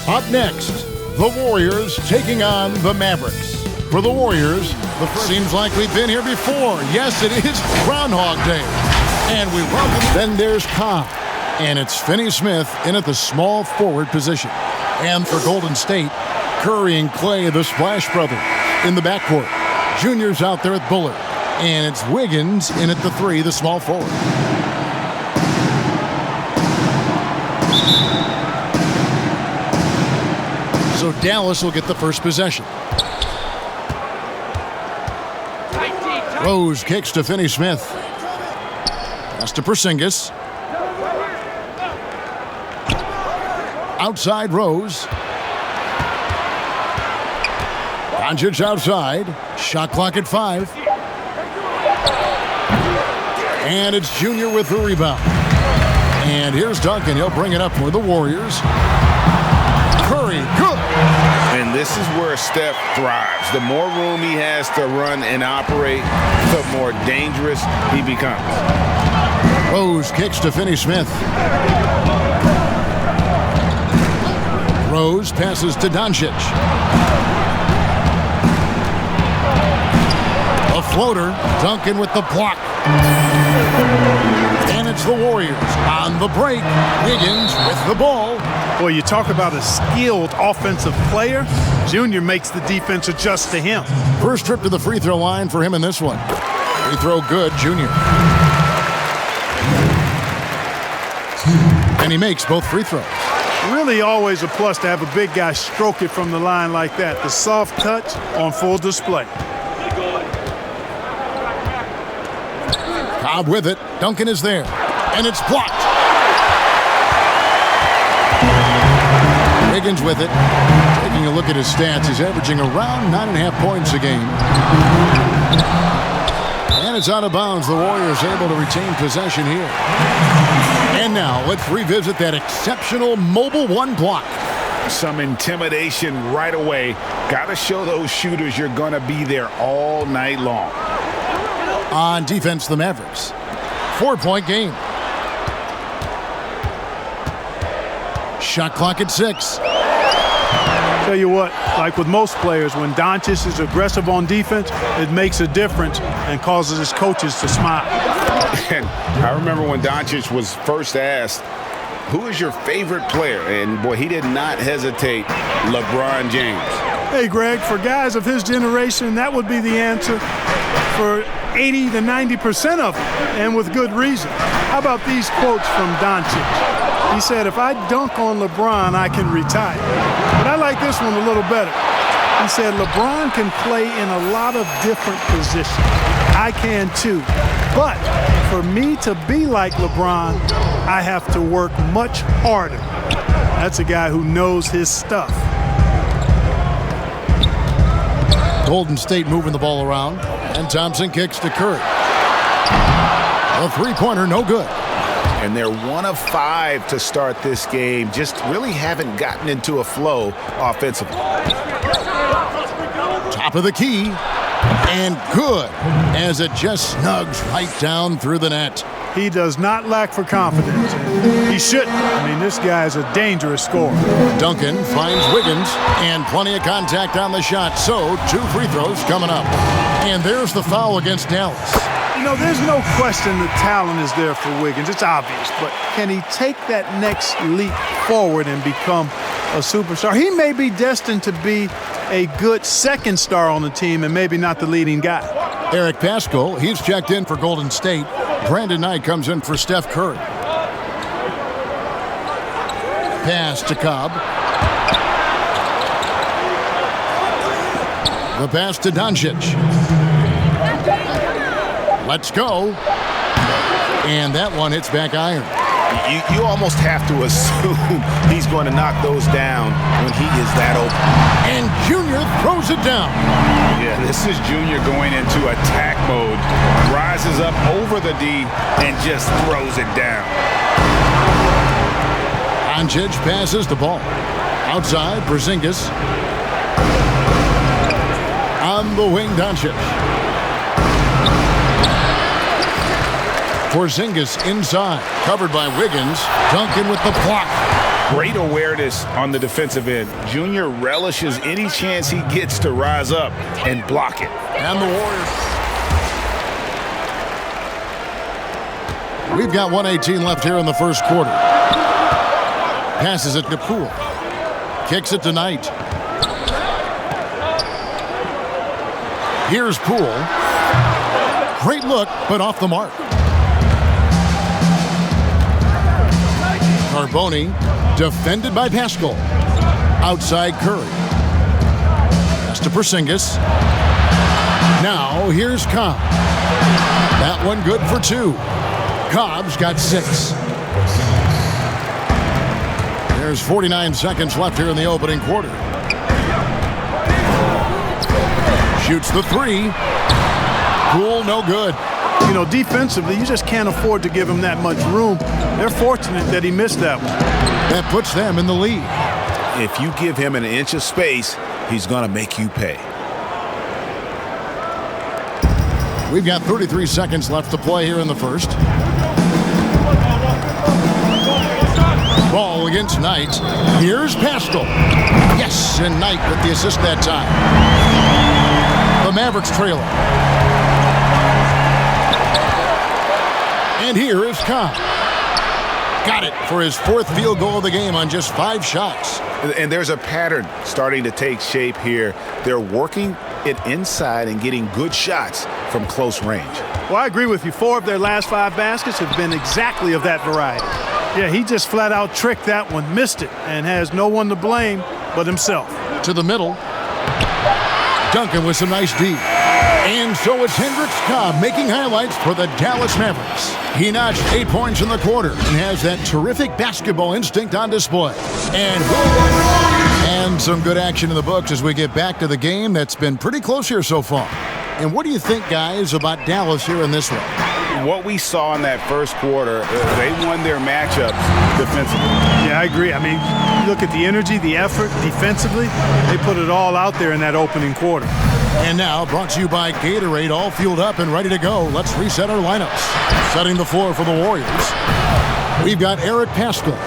Up next, the Warriors taking on the Mavericks. For the Warriors, the first seems like we've been here before. Yes, it is Groundhog Day. And we welcome. Then there's Cobb. And it's Finney Smith in at the small forward position. And for Golden State, Curry and Clay, the Splash Brothers, in the backcourt. Junior's out there at Bullard. And it's Wiggins in at the 3, the small forward. So Dallas will get the first possession. Rose kicks to Finney Smith. Pass to Porzingis. Outside Rose. Doncic outside. Shot clock at 5. And it's Junior with the rebound. And here's Duncan. He'll bring it up for the Warriors. Curry, good. And this is where Steph thrives. The more room he has to run and operate, the more dangerous he becomes. Rose kicks to Finney Smith. Rose passes to Doncic. A floater. Duncan with the block. And it's the Warriors on the break. Wiggins with the ball. Boy, you talk about a skilled offensive player. Junior makes the defense adjust to him. First trip to the free throw line for him in this one. Free throw good, Junior. And he makes both free throws. Really always a plus to have a big guy stroke it from the line like that. The soft touch on full display. Cobb with it. Duncan is there. And it's blocked. Wiggins with it. Taking a look at his stats, he's averaging around 9.5 points a game. And it's out of bounds. The Warriors able to retain possession here. And now let's revisit that exceptional mobile 1 block. Some intimidation right away. Got to show those shooters you're going to be there all night long. On defense, the Mavericks. 4-point game. Shot clock at 6. Tell you what, like with most players, when Doncic is aggressive on defense, it makes a difference and causes his coaches to smile. And I remember when Doncic was first asked, who is your favorite player? And boy, he did not hesitate. LeBron James. Hey, Greg, for guys of his generation, that would be the answer for 80 to 90% of them, and with good reason. How about these quotes from Doncic? He said, if I dunk on LeBron, I can retire. But I like this one a little better. He said, LeBron can play in a lot of different positions. I can too. But for me to be like LeBron, I have to work much harder. That's a guy who knows his stuff. Golden State moving the ball around. And Thompson kicks to Curry. A three-pointer, no good. And they're 1 of 5 to start this game. Just really haven't gotten into a flow offensively. Top of the key. And good, as it just snugs right down through the net. He does not lack for confidence. He shouldn't. I mean, this guy is a dangerous scorer. Duncan finds Wiggins, and plenty of contact on the shot. So, 2 free throws coming up. And there's the foul against Dallas. You know, there's no question the talent is there for Wiggins. It's obvious. But can he take that next leap forward and become a superstar? He may be destined to be a good second star on the team and maybe not the leading guy. Eric Pascal, he's checked in for Golden State. Brandon Knight comes in for Steph Curry. Pass to Cobb. The pass to Doncic. Let's go. And that one hits back iron. You almost have to assume he's going to knock those down when he is that open. And Junior throws it down. Yeah, this is Junior going into attack mode. Rises up over the D and just throws it down. Doncic passes the ball. Outside, Porzingis. On the wing, Doncic. Porzingis inside, covered by Wiggins. Duncan with the block. Great awareness on the defensive end. Junior relishes any chance he gets to rise up and block it. And the Warriors. We've got 1:18 left here in the first quarter. Passes it to Poole. Kicks it to Knight. Here's Poole. Great look, but off the mark. Carboni, defended by Pascal. Outside Curry. Pass to Porzingis. Now here's Cobb. That one good for 2. Cobb's got 6. There's 49 seconds left here in the opening quarter. Shoots the 3. Poole, no good. You know, defensively, you just can't afford to give him that much room. They're fortunate that he missed that one. That puts them in the lead. If you give him an inch of space, he's going to make you pay. We've got 33 seconds left to play here in the first. Ball against Knight. Here's Pascal. Yes, and Knight with the assist that time. The Mavericks trailer. And here is Cobb. Got it for his 4th field goal of the game on just 5 shots. And there's a pattern starting to take shape here. They're working it inside and getting good shots from close range. Well, I agree with you. 4 of their last 5 baskets have been exactly of that variety. Yeah, he just flat out tricked that one, missed it, and has no one to blame but himself. To the middle. Duncan with some nice D. And so it's Hendrixx Cobb making highlights for the Dallas Mavericks. He notched 8 points in the quarter and has that terrific basketball instinct on display. And some good action in the books as we get back to the game that's been pretty close here so far. And what do you think, guys, about Dallas here in this one? What we saw in that first quarter, they won their matchup defensively. Yeah, I agree. I mean, look at the energy, the effort defensively. They put it all out there in that opening quarter. And now, brought to you by Gatorade, all fueled up and ready to go. Let's reset our lineups. Setting the floor for the Warriors. We've got Eric Pascal,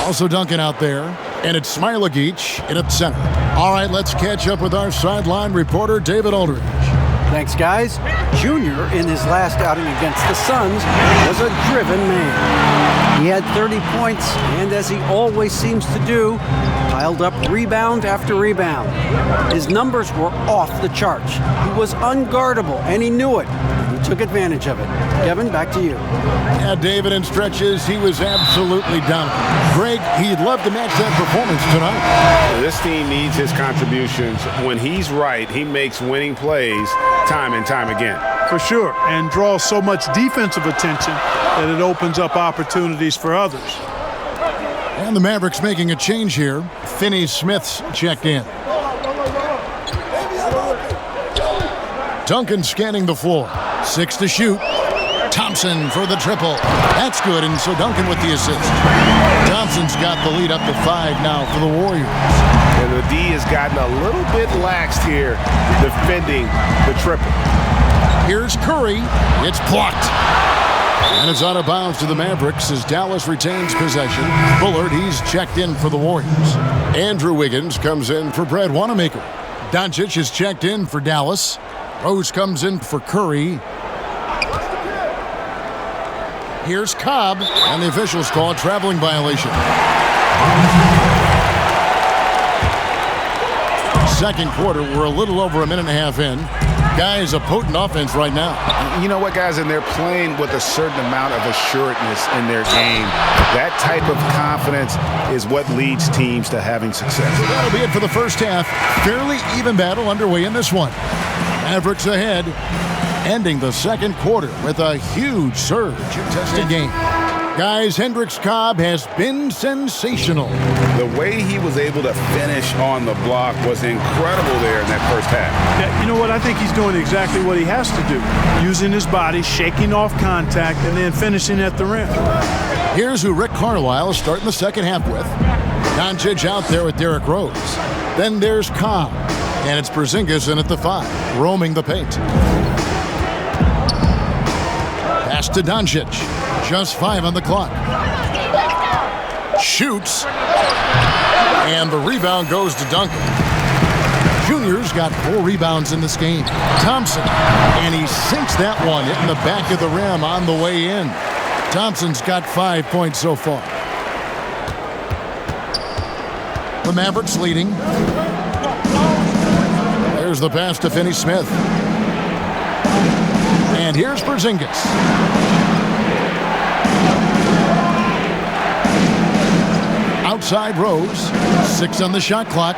also Duncan out there, and it's Smailagic in at center. All right, let's catch up with our sideline reporter, David Aldridge. Thanks, guys. Junior, in his last outing against the Suns, was a driven man. He had 30 points, and as he always seems to do, piled up rebound after rebound. His numbers were off the charts. He was unguardable, and he knew it. He took advantage of it. Kevin, back to you. Yeah, David, in stretches, he was absolutely dominant. Greg, he'd love to match that performance tonight. This team needs his contributions. When he's right, he makes winning plays time and time again. For sure, and draws so much defensive attention that it opens up opportunities for others. And the Mavericks making a change here. Finney-Smith's checked in. Duncan scanning the floor. 6 to shoot. Thompson for the triple. That's good, and so Duncan with the assist. Thompson's got the lead up to 5 now for the Warriors. And the D has gotten a little bit laxed here defending the triple. Here's Curry. It's blocked. And it's out of bounds to the Mavericks as Dallas retains possession. Bullard, he's checked in for the Warriors. Andrew Wiggins comes in for Brad Wanamaker. Doncic is checked in for Dallas. Rose comes in for Curry. Here's Cobb, and the officials call a traveling violation. Second quarter, we're a little over a minute and a half in. Guys, a potent offense right now. You know what, guys? And they're playing with a certain amount of assuredness in their game. That type of confidence is what leads teams to having success. That'll be it for the first half. Fairly even battle underway in this one. Mavericks ahead, ending the second quarter with a huge surge contested game. Guys, Hendrixx Cobb has been sensational. The way he was able to finish on the block was incredible there in that first half. Yeah, you know what? I think he's doing exactly what he has to do. Using his body, shaking off contact, and then finishing at the rim. Here's who Rick Carlisle is starting the second half with. Doncic out there with Derrick Rose. Then there's Cobb. And it's Porzingis in at the 5, roaming the paint. Pass to Doncic. Just 5 on the clock. Shoots. And the rebound goes to Duncan. Junior's got 4 rebounds in this game. Thompson. And he sinks that one, hitting the back of the rim on the way in. Thompson's got 5 points so far. The Mavericks leading. There's the pass to Finney-Smith. And here's Porzingis. Outside Rose. 6 on the shot clock.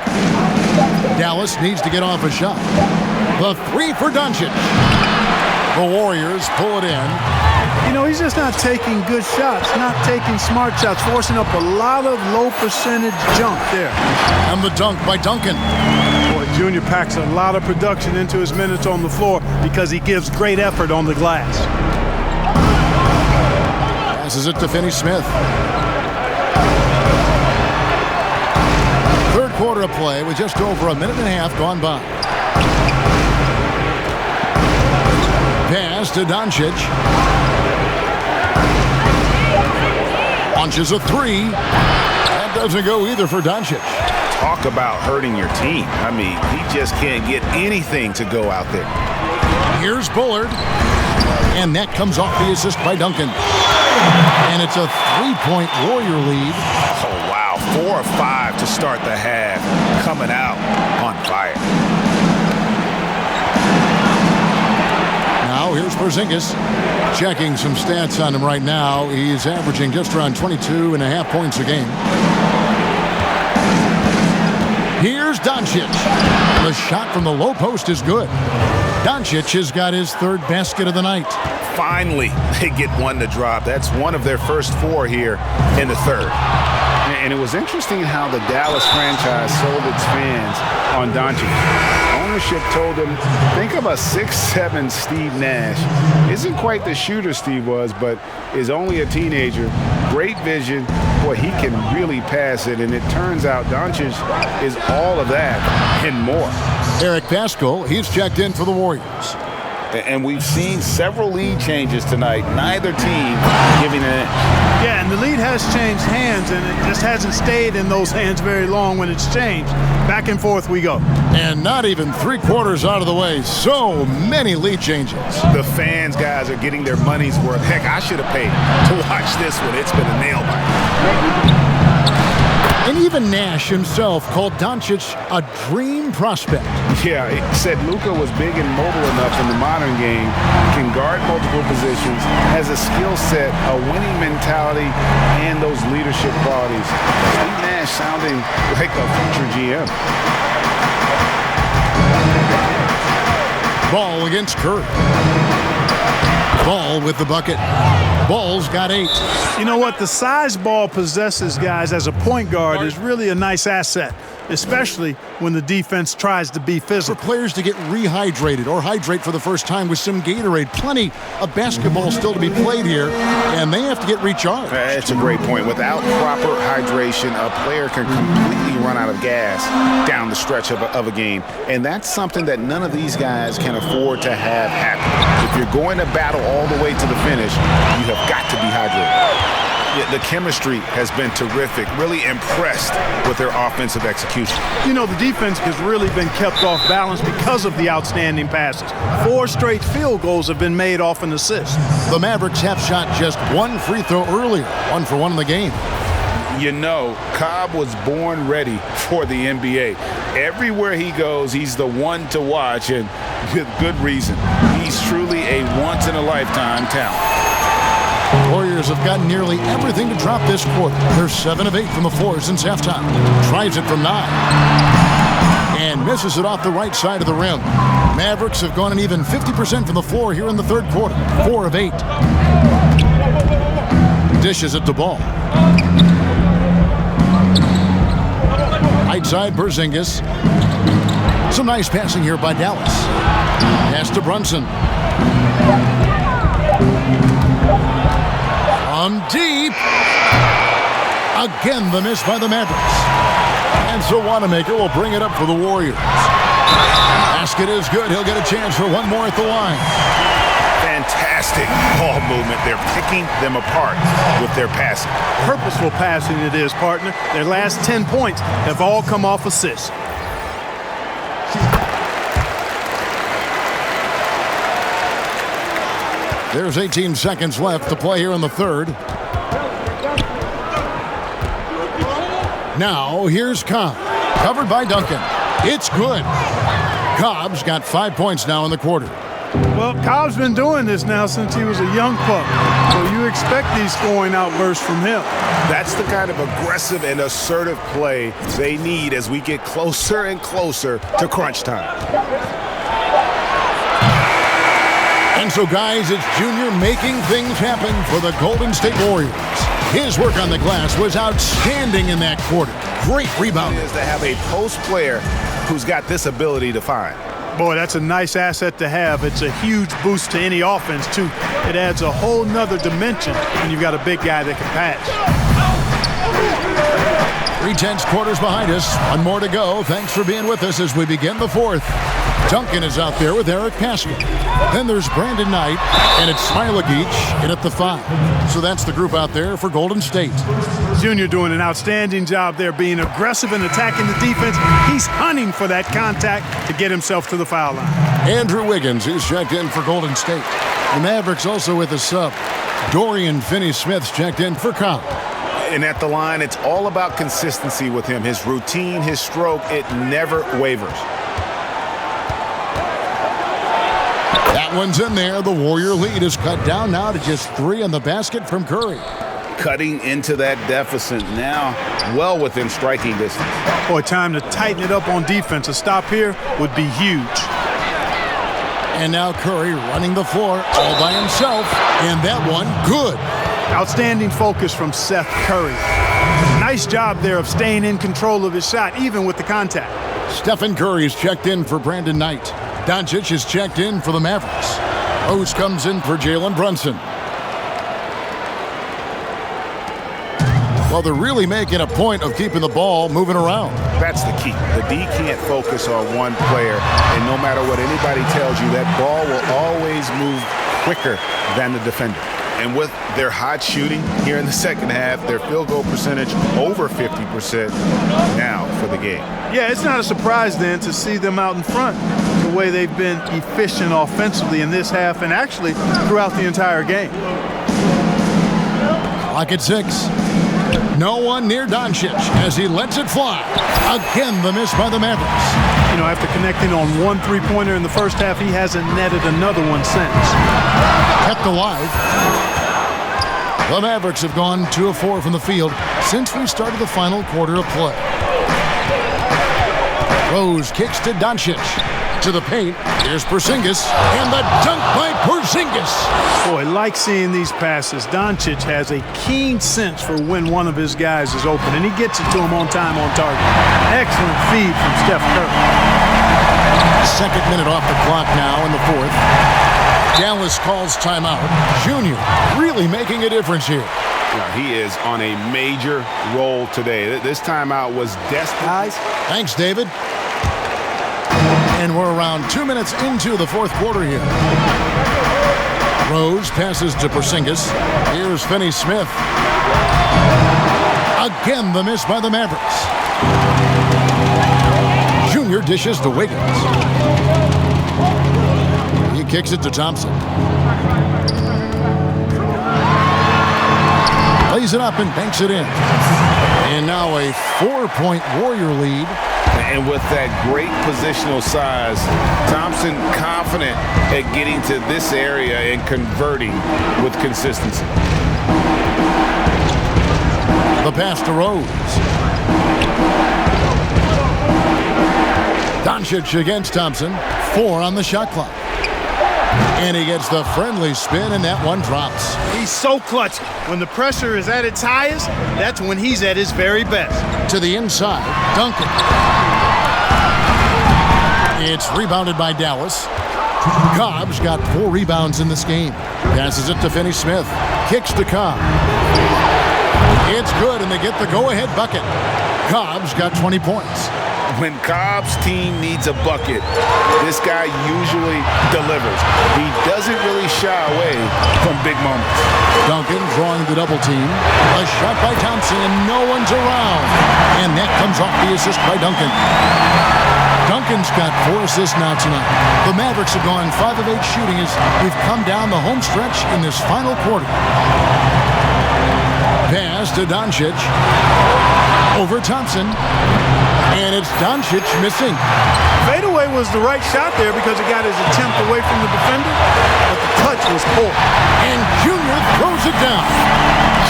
Dallas needs to get off a shot. The 3 for Doncic. The Warriors pull it in. You know, he's just not taking good shots, not taking smart shots, forcing up a lot of low percentage junk there. And the dunk by Duncan. Boy, Junior packs a lot of production into his minutes on the floor because he gives great effort on the glass. Passes it to Finney-Smith. Third quarter of play with just over a minute and a half gone by. Pass to Doncic. Launches a 3. That doesn't go either for Doncic. Talk about hurting your team. I mean, he just can't get anything to go out there. Here's Bullard. And that comes off the assist by Duncan. And it's a 3-point Warrior lead. Oh, wow. 4 or 5 to start the half. Coming out on fire. Now here's Porzingis. Checking some stats on him right now. He's averaging just around 22.5 points a game. Here's Doncic. The shot from the low post is good. Doncic has got his 3rd basket of the night. Finally, they get one to drop. That's one of their first 4 here in the 3rd. And it was interesting how the Dallas franchise sold its fans on Doncic. Ownership told him, think of a 6'7" Steve Nash. Isn't quite the shooter Steve was, but is only a teenager. Great vision. Boy, he can really pass it. And it turns out Doncic is all of that and more. Eric Paschal, he's checked in for the Warriors. And we've seen several lead changes tonight. Neither team giving an inch. Yeah, and the lead has changed hands, and it just hasn't stayed in those hands very long when it's changed. Back and forth we go. And not even 3/4 out of the way. So many lead changes. The fans, guys, are getting their money's worth. Heck, I should have paid to watch this one. It's been a nail biter. And even Nash himself called Doncic a dream prospect. Yeah, he said Luka was big and mobile enough in the modern game, can guard multiple positions, has a skill set, a winning mentality, and those leadership qualities. Steve Nash sounding like a future GM. Ball against Curry. Ball with the bucket. Ball's got 8. You know what? The size Ball possesses, guys, as a point guard is really a nice asset, especially when the defense tries to be physical. For players to get rehydrated or hydrate for the first time with some Gatorade. Plenty of basketball still to be played here, and they have to get recharged. That's a great point. Without proper hydration, a player can completely run out of gas down the stretch of a game, and that's something that none of these guys can afford to have happen. If you're going to battle all the way to the finish, you have got to be hydrated. Yeah, the chemistry has been terrific. Really impressed with their offensive execution. You know, the defense has really been kept off balance because of the outstanding passes. 4 straight field goals have been made off an assist. The Mavericks have shot just 1 free throw earlier, 1 for 1 in the game. You know, Cobb was born ready for the NBA. Everywhere he goes, he's the one to watch, and with good reason. He's truly a once-in-a-lifetime talent. Warriors have gotten nearly everything to drop this quarter. They're 7 of 8 from the floor since halftime. Tries it from 9. And misses it off the right side of the rim. Mavericks have gone an even 50% from the floor here in the 3rd quarter. 4 of 8. Dishes it to Ball. Right side, Porzingis. Some nice passing here by Dallas. Pass to Brunson. From deep. Again, the miss by the Mavericks. And so Wanamaker will bring it up for the Warriors. Basket is good. He'll get a chance for one more at the line. Fantastic ball movement. They're picking them apart with their passing. Purposeful passing it is, partner. Their last 10 points have all come off assists. There's 18 seconds left to play here in the third. Now, here's Cobb. Covered by Duncan. It's good. Cobb's got 5 points now in the quarter. Well, Cobb's been doing this now since he was a young pup. So you expect these scoring outbursts from him. That's the kind of aggressive and assertive play they need as we get closer and closer to crunch time. And so, guys, it's Junior making things happen for the Golden State Warriors. His work on the glass was outstanding in that quarter. Great rebound. It is to have a post player who's got this ability to find. Boy, that's a nice asset to have. It's a huge boost to any offense, too. It adds a whole nother dimension when you've got a big guy that can pass. 3/10 quarters behind us. One more to go. Thanks for being with us as we begin the fourth. Duncan is out there with Eric Pascal. Then there's Brandon Knight, and it's Smailagic in at the 5. So that's the group out there for Golden State. Junior doing an outstanding job there, being aggressive and attacking the defense. He's hunting for that contact to get himself to the foul line. Andrew Wiggins, who's checked in for Golden State. The Mavericks also with a sub. Dorian Finney-Smith's checked in for Cobb. And at the line, it's all about consistency with him. His routine, his stroke, it never wavers. That one's in there. The Warrior lead is cut down now to just 3 on the basket from Curry. Cutting into that deficit now, well within striking distance. Boy, time to tighten it up on defense. A stop here would be huge. And now Curry running the floor all by himself. And that one, good. Outstanding focus from Seth Curry. Nice job there of staying in control of his shot, even with the contact. Stephen Curry is checked in for Brandon Knight. Doncic is checked in for the Mavericks. Rose comes in for Jalen Brunson. Well, they're really making a point of keeping the ball moving around. That's the key. The D can't focus on one player, and no matter what anybody tells you, that ball will always move quicker than the defender. And with their hot shooting here in the second half, their field goal percentage over 50% now for the game. Yeah, it's not a surprise then to see them out in front. The way they've been efficient offensively in this half and actually throughout the entire game. Clock at 6. No one near Doncic as he lets it fly. Again, the miss by the Mavericks. You know, after connecting on one three-pointer in the first half, he hasn't netted another one since. Kept alive. The Mavericks have gone 2 of 4 from the field since we started the final quarter of play. Rose kicks to Doncic. To the paint. Here's Porzingis. And the dunk by Porzingis. Boy, like seeing these passes. Doncic has a keen sense for when one of his guys is open, and he gets it to him on time, on target. Excellent feed from Steph Curry. Second minute off the clock now in the fourth. Dallas calls timeout. Junior really making a difference here. He is on a major role today. This timeout was desperate. Guys. Thanks, David. And we're around 2 minutes into the fourth quarter here. Rose passes to Porzingis. Here's Finney-Smith. Again, the miss by the Mavericks. Junior dishes to Wiggins. He kicks it to Thompson. Lays it up and banks it in. And now a 4-point Warrior lead. And with that great positional size, Thompson confident at getting to this area and converting with consistency. The pass to Rose. Doncic against Thompson. 4 on the shot clock. And he gets the friendly spin, and that one drops. He's so clutch. When the pressure is at its highest, that's when he's at his very best. To the inside, Duncan. It's rebounded by Dallas. Cobb's got 4 rebounds in this game. Passes it to Finney-Smith. Kicks to Cobb. It's good, and they get the go-ahead bucket. Cobb's got 20 points. When Cobb's team needs a bucket, this guy usually delivers. He doesn't really shy away from big moments. Duncan drawing the double team. A shot by Thompson, and no one's around. And that comes off the assist by Duncan. Duncan's got 4 assists now tonight. The Mavericks have gone 5 of 8 shooting as we've come down the home stretch in this final quarter. Pass to Doncic. Over Thompson. And it's Doncic missing. Fadeaway was the right shot there because it got his attempt away from the defender, but the touch was poor. And Junior throws it down.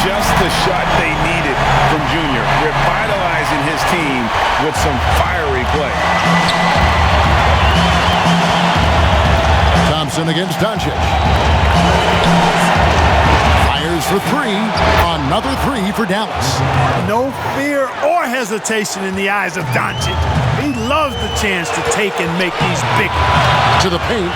Just the shot they needed from Junior, revitalizing his team with some fiery play. Thompson against Doncic. Fires for 3. Another 3 for Dallas. No fear or hesitation in the eyes of Doncic. He loves the chance to take and make these big. To the paint.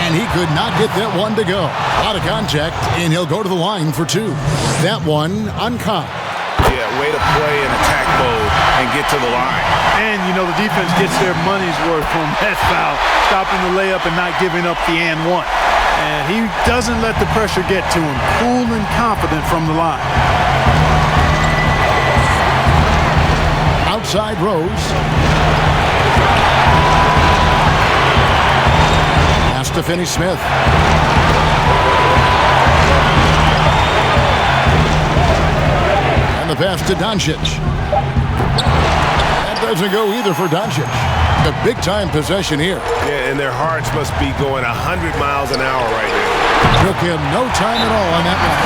And he could not get that one to go. Out of contact, and he'll go to the line for 2. That one on Cobb. Yeah, way to play in attack mode and get to the line. And, you know, the defense gets their money's worth from that foul, stopping the layup and not giving up the and one. And he doesn't let the pressure get to him. Cool and confident from the line. Outside Rose. Pass to Finney-Smith. And the pass to Doncic. That doesn't go either for Doncic. A big-time possession here. Yeah, and their hearts must be going 100 miles an hour right now. Took him no time at all on that one.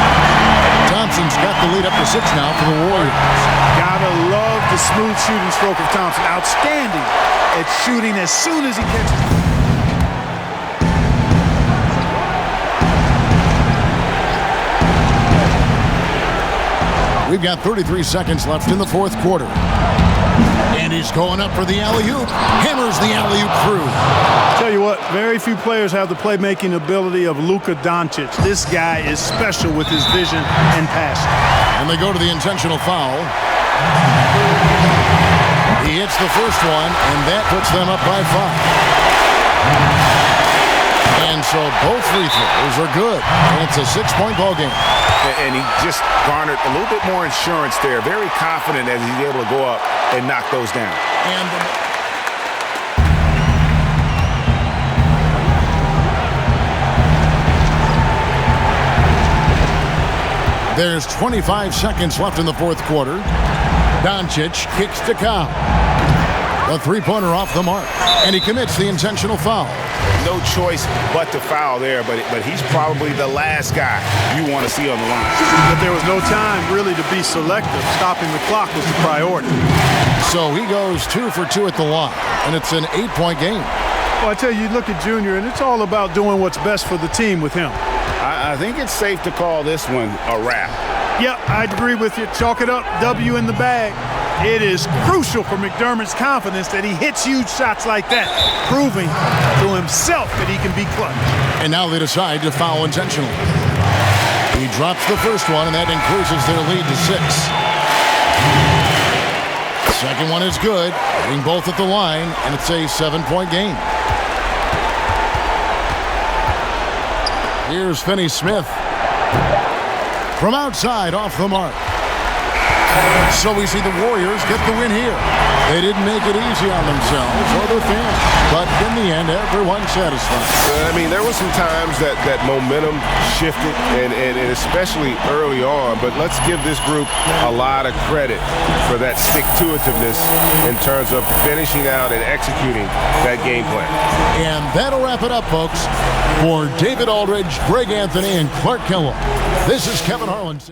Thompson's got the lead up to 6 now for the Warriors. Gotta love the smooth shooting stroke of Thompson. Outstanding at shooting as soon as he catches it. We've got 33 seconds left in the 4th quarter. And he's going up for the alley-oop. Hammers the alley-oop through. Tell you what, very few players have the playmaking ability of Luka Doncic. This guy is special with his vision and passion. And they go to the intentional foul. He hits the first one, and that puts them up by 5. And so both free throws are good. And it's a 6-point ball game. And he just garnered a little bit more insurance there. Very confident as he's able to go up and knock those down. And there's 25 seconds left in the 4th quarter. Doncic kicks to Cobb. A 3-pointer off the mark. And he commits the intentional foul. No choice but to foul there, but he's probably the last guy you want to see on the line. But there was no time really to be selective. Stopping the clock was the priority. So he goes 2 for 2 at the line, and it's an 8-point game. Well, I tell you, look at Junior, and it's all about doing what's best for the team with him. I think it's safe to call this one a wrap. Yep, I'd agree with you. Chalk it up, W in the bag. It is crucial for McDermott's confidence that he hits huge shots like that, proving to himself that he can be clutch. And now they decide to foul intentionally. He drops the first one, and that increases their lead to 6. The second one is good, hitting both at the line, and it's a 7-point game. Here's Finney-Smith. From outside, off the mark. So we see the Warriors get the win here. They didn't make it easy on themselves or their fans, but in the end, everyone's satisfied. I mean, there were some times that momentum shifted, and especially early on, but let's give this group a lot of credit for that stick-to-itiveness in terms of finishing out and executing that game plan. And that'll wrap it up, folks. For David Aldridge, Greg Anthony, and Clark Kellogg, this is Kevin Harlan.